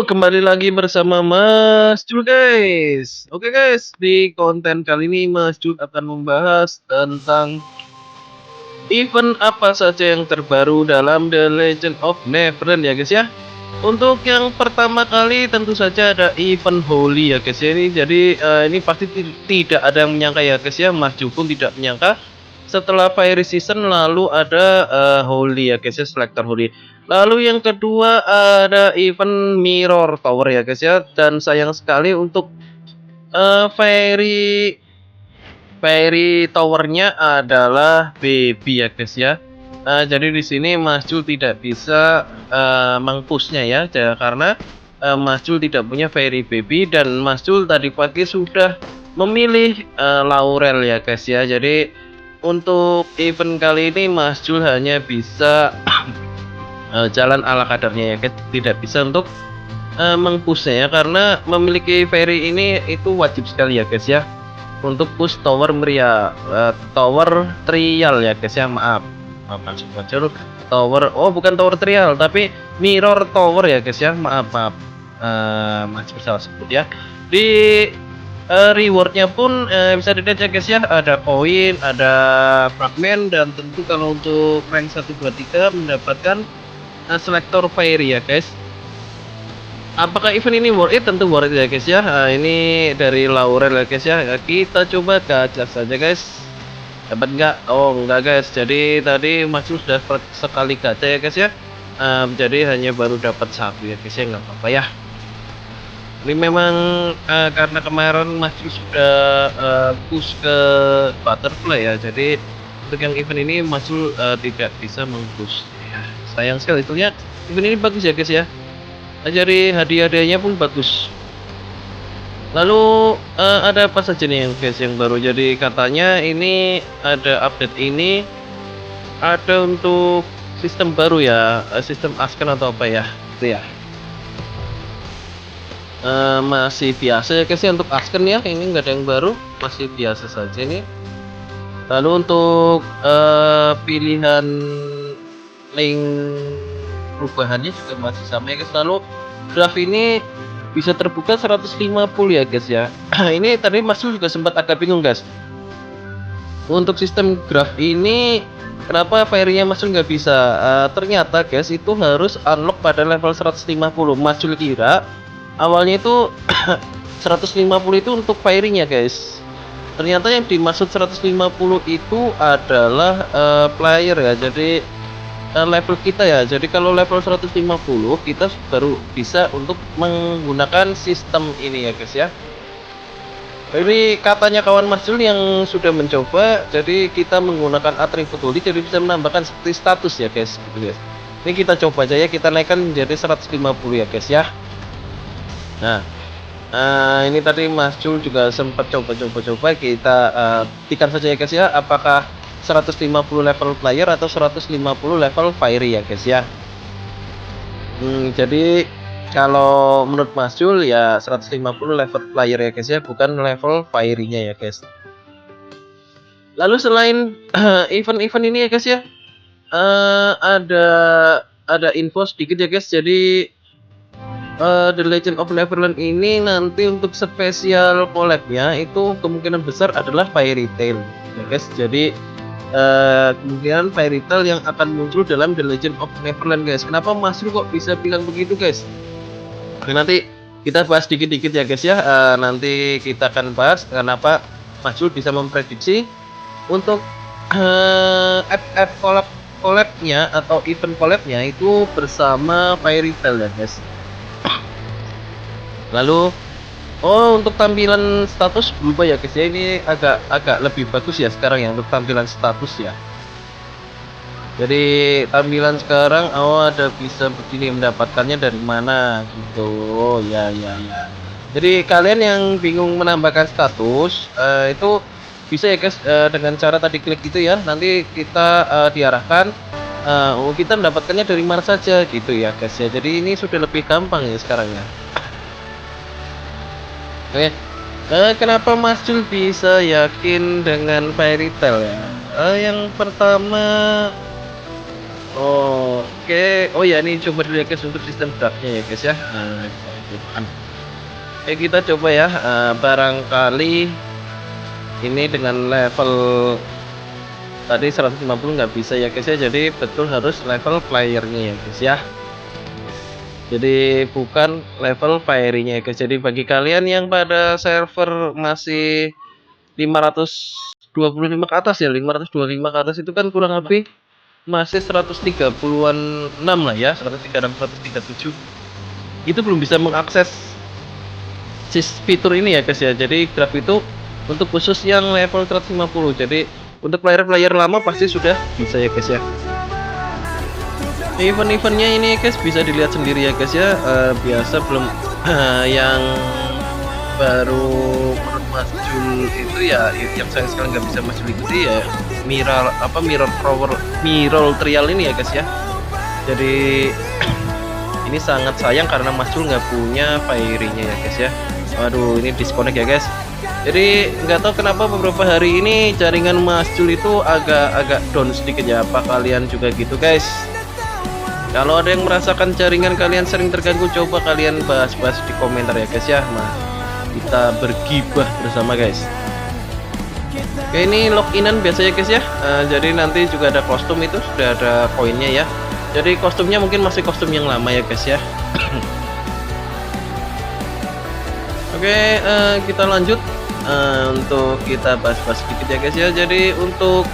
Kembali lagi bersama Mas Jul, guys. Oke, guys, di konten kali ini Mas Jul akan membahas tentang event apa saja yang terbaru dalam The Legend of Neverland ya, guys ya. Untuk yang pertama kali tentu saja ada event Holy ya, guys ya. Ini pasti tidak ada yang menyangka ya, guys ya. Mas Jul pun tidak menyangka setelah Fiery Season lalu ada Holy ya, guys ya, Selector Holy. Lalu yang kedua ada event Mirror Tower ya, guys ya. Dan sayang sekali untuk Fairy Towernya adalah baby ya, guys ya. Jadi di sini Mas Jul tidak bisa mengpushnya ya, karena Mas Jul tidak punya Fairy Baby dan Mas Jul tadi pagi sudah memilih Laurel ya, guys ya. Jadi untuk event kali ini Mas Jul hanya bisa jalan ala kadarnya ya, guys. Tidak bisa untuk mengpushnya ya, karena memiliki Fairy ini itu wajib sekali ya, guys ya, untuk push tower tower trial ya, guys ya. Maaf maksud Mas tower, bukan tower trial tapi mirror tower ya, guys ya. Maaf masih salah sebut ya. Di rewardnya pun bisa dilihat ya, guys ya, ada koin, ada fragmen, dan tentu kalau untuk rank 1 2 3 mendapatkan selector fairy ya, guys. Apakah event ini worth it? Tentu worth it ya, guys ya. Ini dari Laurel ya, guys ya. Kita coba gacha saja, guys. Dapat nggak? Oh, enggak, guys. Jadi tadi Mas sudah sekali gacha ya, guys ya. Jadi hanya baru dapat satu ya, guys ya. Nggak apa-apa ya. Ini memang karena kemarin Mas sudah push ke butterfly ya. Jadi untuk yang event ini Mas tidak bisa mengpush. Ya, sayang sekali. Itunya event ini bagus ya, guys ya. Jadi hadiah-hadiahnya pun bagus. Lalu ada apa saja nih yang baru? Jadi katanya ini ada update ini, ada untuk sistem baru ya, sistem Asken atau apa ya, itu ya. Masih biasa ya, guys ya, untuk Asken ya. Ini nggak ada yang baru, masih biasa saja nih. Lalu untuk pilihan link perubahannya juga masih sama ya, guys. Lalu draft ini bisa terbuka 150 ya, guys ya. Ini tadi Mas juga sempat agak bingung, guys. Untuk sistem graph ini kenapa Fairy-nya Mas nggak bisa? Ternyata, guys, itu harus unlock pada level 150. Mas kira awalnya itu 150 itu untuk Fairy-nya, guys. Ternyata yang dimaksud 150 itu adalah player ya. Jadi level kita ya. Jadi kalau level 150 kita baru bisa untuk menggunakan sistem ini ya, guys ya. Ini katanya kawan Mas Jul yang sudah mencoba, jadi kita menggunakan atribut holy jadi bisa menambahkan seperti status ya, guys, gitu, guys. Ini kita coba aja ya, kita naikkan menjadi 150 ya, guys ya. Nah, ini tadi Mas Jul juga sempat coba kita tikan saja ya, guys ya, apakah 150 level player atau 150 level fairy ya, guys ya. Jadi kalau menurut Mas Jul ya 150 level player ya, guys ya, bukan level fairy-nya ya, guys. Lalu selain event-event ini ya, guys ya, ada info sedikit ya, guys. Jadi The Legend of Neverland ini nanti untuk spesial collab-nya itu kemungkinan besar adalah Fairy Tail ya, guys. Jadi kemungkinan Fairy Tail yang akan muncul dalam The Legend of Neverland, guys. Kenapa Mas Ru kok bisa bilang begitu, guys? Nanti kita bahas dikit-dikit ya, guys ya. Nanti kita akan bahas kenapa Mas Ru bisa memprediksi untuk FF collab-nya atau event collab-nya itu bersama Fairy Tail ya, guys. Lalu untuk tampilan status berubah ya, guys ya. Ini agak lebih bagus ya sekarang ya untuk tampilan status ya. Jadi tampilan sekarang ada bisa begini, mendapatkannya dari mana gitu. Ya. Jadi kalian yang bingung menambahkan status itu bisa ya, guys, dengan cara tadi klik gitu ya. Nanti kita diarahkan kita mendapatkannya dari mana saja gitu ya, guys ya. Jadi ini sudah lebih gampang ya sekarang ya. Oke, kenapa Mas Jul bisa yakin dengan Fairy Tail ya? Yang pertama, oke, oh ya, ini coba dulu ya, guys, untuk sistem draftnya ya, guys ya. Kita coba ya, barangkali ini dengan level tadi 150 nggak bisa ya guys ya, jadi betul harus level playernya ya guys ya. Jadi bukan level fairy-nya ya guys. Jadi bagi kalian yang pada server masih 525 ke atas ya, 525 ke atas itu kan kurang lebih masih 130-an 6 lah ya, 136 137. Itu belum bisa mengakses fitur ini ya guys ya. Jadi graf itu untuk khusus yang level 150. Jadi untuk player-player lama pasti sudah bisa ya guys ya. Event-eventnya ini guys bisa dilihat sendiri ya guys ya. Biasa belum yang baru menurut Mas Jul itu ya, yang saya sekarang nggak bisa Mas Jul ikuti ya, mirror trial ini ya guys ya. Jadi ini sangat sayang karena Mas Jul nggak punya fairy-nya ya guys ya. Waduh, ini disconnect ya guys. Jadi nggak tahu kenapa beberapa hari ini jaringan Mas Jul itu agak down sedikit ya. Apa kalian juga gitu guys? Kalau ada yang merasakan jaringan kalian sering terganggu, coba kalian bahas-bahas di komentar ya guys ya. Nah, kita bergibah bersama guys. Oke, ini loginan biasa ya guys ya. Jadi nanti juga ada kostum, itu sudah ada koinnya ya. Jadi kostumnya mungkin masih kostum yang lama ya guys ya. Oke, kita lanjut untuk kita bahas-bahas sedikit ya guys ya. Jadi untuk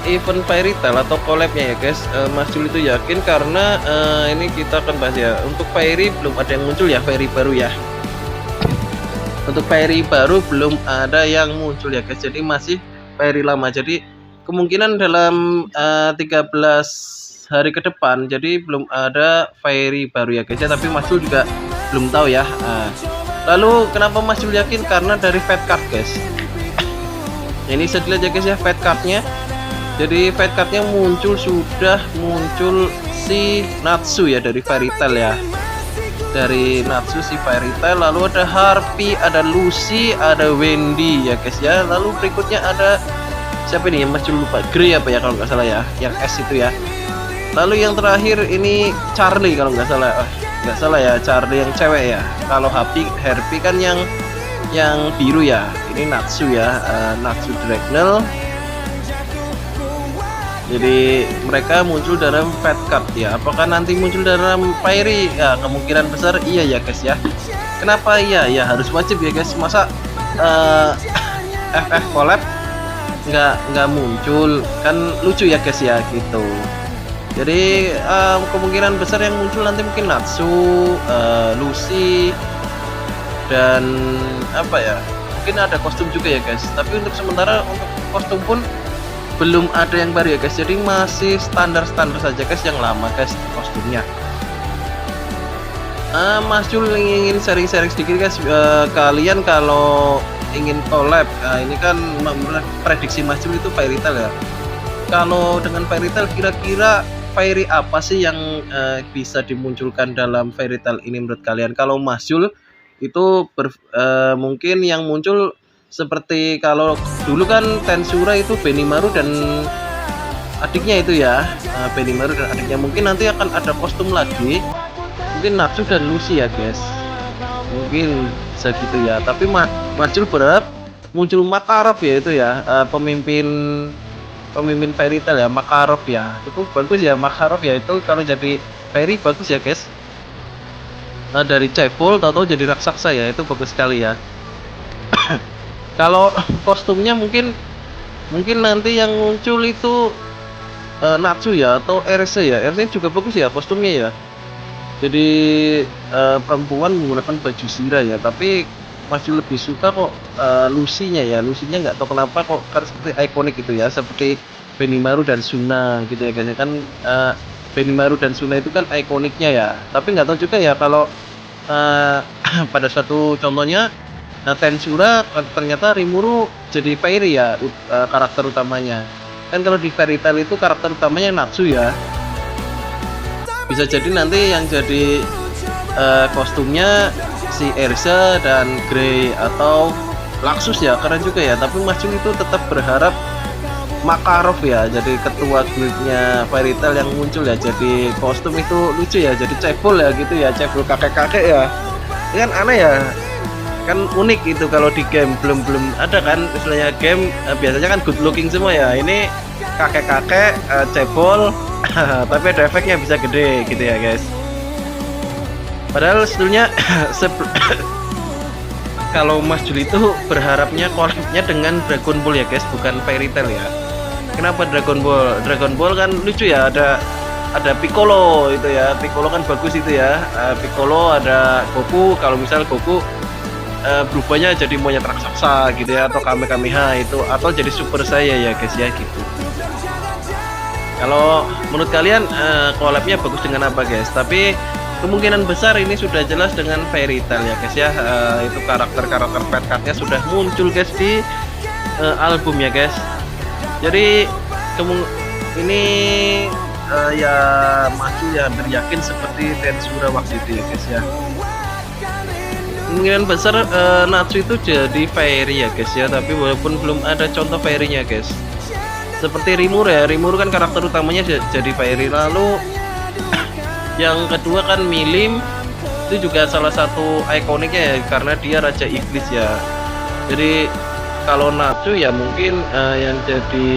event Fairy Tail atau collabnya ya guys, Mas Jul itu yakin karena ini kita akan bahas ya. Untuk Fairy belum ada yang muncul ya, Fairy baru ya. Untuk Fairy baru belum ada yang muncul ya guys, jadi masih Fairy lama. Jadi kemungkinan dalam 13 hari ke depan jadi belum ada Fairy baru ya guys ya, tapi Mas Jul juga belum tahu ya. Lalu kenapa Mas Jul yakin? Karena dari Fate Card guys. Ini saya lihat ya guys ya, Fate Cardnya. Jadi Fate Cardnya sudah muncul si Natsu ya dari Fairy Tail ya. Dari Natsu si Fairy Tail, lalu ada Harpy, ada Lucy, ada Wendy ya guys ya. Lalu berikutnya ada siapa ini? Mas Jul lupa. Grey apa ya kalau nggak salah ya, yang S itu ya. Lalu yang terakhir ini Charlie kalau nggak salah. Nggak salah ya, Charlie yang cewek ya. Kalau Harpy kan yang biru ya. Ini Natsu ya, Natsu Dragnel. Jadi mereka muncul dalam Fate Card ya. Apakah nanti muncul dalam Fairy? Ya kemungkinan besar iya ya guys ya. Kenapa iya? Ya harus wajib ya guys. Masa FF collab nggak muncul, kan lucu ya guys ya gitu. Jadi kemungkinan besar yang muncul nanti mungkin Natsu, Lucy, dan apa ya, mungkin ada kostum juga ya guys. Tapi untuk sementara untuk kostum pun belum ada yang baru ya guys, jadi masih standar saja guys, yang lama guys kostumnya. Mas Jul ingin sharing sedikit guys. Kalian kalau ingin collab, ini kan prediksi Mas Jul itu Fairy Tail ya. Kalau dengan Fairy Tail kira-kira Fairy apa sih yang bisa dimunculkan dalam Fairy Tail ini menurut kalian? Kalau Mas Jul itu mungkin yang muncul seperti kalau dulu kan Tensura itu Benimaru dan adiknya itu ya, Benimaru dan adiknya. Mungkin nanti akan ada kostum lagi, mungkin Natsu dan Lucy ya guys, mungkin segitu ya. Tapi Mas Jul berharap muncul Makarov ya, itu ya, pemimpin Fairy Tail ya, Makarov ya. Itu bagus ya, Makarov ya, itu kalau jadi Fairy bagus ya guys. Dari Cebol tahu jadi raksasa ya, itu bagus sekali ya. Kalau kostumnya mungkin nanti yang muncul itu Natsu ya, atau RC ya. RC juga bagus ya kostumnya ya. Jadi perempuan menggunakan baju zirah ya, tapi masih lebih suka kok Lucy-nya ya. Lucy-nya nggak tahu kenapa kok kan seperti ikonik gitu ya, seperti Benimaru dan Suna gitu ya guys. Kan Benimaru dan Suna itu kan ikoniknya ya. Tapi nggak tahu juga ya kalau pada suatu contohnya Tensura ternyata Rimuru jadi Fairy ya, karakter utamanya. Kan kalau di Fairy Tail itu karakter utamanya Natsu ya. Bisa jadi nanti yang jadi kostumnya si Erza dan Grey atau Laxus ya, keren juga ya. Tapi Mas Jul itu tetap berharap Makarov ya, jadi ketua guildnya Fairy Tail yang muncul ya, jadi kostum itu lucu ya, jadi cebol ya gitu ya, cebol kakek-kakek ya. Ini kan aneh ya, kan unik itu kalau di game belum ada kan istilahnya game biasanya kan good looking semua ya, ini kakek-kakek cebol tapi ada efeknya bisa gede gitu ya guys. Padahal sebetulnya kalau Mas Jul itu berharapnya collabnya dengan Dragon Ball ya guys, bukan Fairy Tail ya. Kenapa Dragon Ball? Dragon Ball kan lucu ya, ada Piccolo itu ya, Piccolo kan bagus itu ya. Piccolo, ada Goku, kalau misal Goku berubahnya jadi monyet raksasa gitu ya, atau Kamehameha itu, atau jadi Super saya ya guys ya gitu. Kalau menurut kalian collabnya bagus dengan apa guys? Tapi kemungkinan besar ini sudah jelas dengan Fairy Tail ya guys ya. Itu karakter-karakter pet card-nya sudah muncul guys di album ya guys. Jadi ini ya maju ya, hampir yakin seperti Tensura waktu itu ya guys ya. Kemungkinan besar Natsu itu jadi fairy ya guys ya, tapi walaupun belum ada contoh fairy-nya guys. Seperti Rimuru ya, Rimuru kan karakter utamanya jadi fairy. Lalu yang kedua kan Milim, itu juga salah satu ikoniknya ya, karena dia Raja Iblis ya. Jadi kalau Natsu ya mungkin yang jadi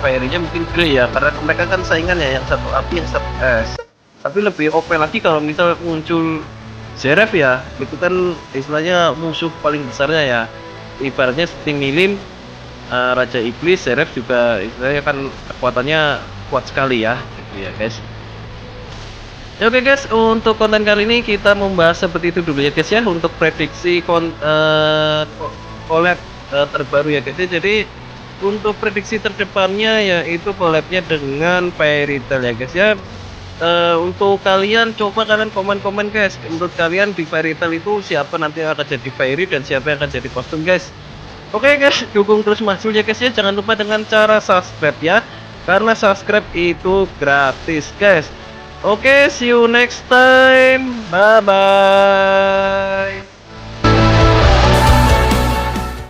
fairy-nya mungkin Grey ya, karena mereka kan saingannya, yang satu api yang satu es. Tapi lebih OP lagi kalau misal muncul Zeref ya, itu kan istilahnya musuh paling besarnya ya. Ibaratnya seperti Milim, Raja Iblis, Zeref juga istilahnya kan kekuatannya kuat sekali ya, gitu ya guys. Ya, oke guys, untuk konten kali ini kita membahas seperti itu dulu ya guys ya, untuk prediksi collab terbaru ya guys ya. Jadi untuk prediksi terdepannya yaitu collabnya dengan Fairy Tail ya guys ya. Untuk kalian coba kalian komen-komen guys, menurut kalian di Fairy Tail itu siapa nanti yang akan jadi fairy dan siapa yang akan jadi kostum guys. Oke guys, dukung terus Mas Jul ya guys ya, jangan lupa dengan cara subscribe ya, karena subscribe itu gratis guys. Oke, see you next time, bye bye.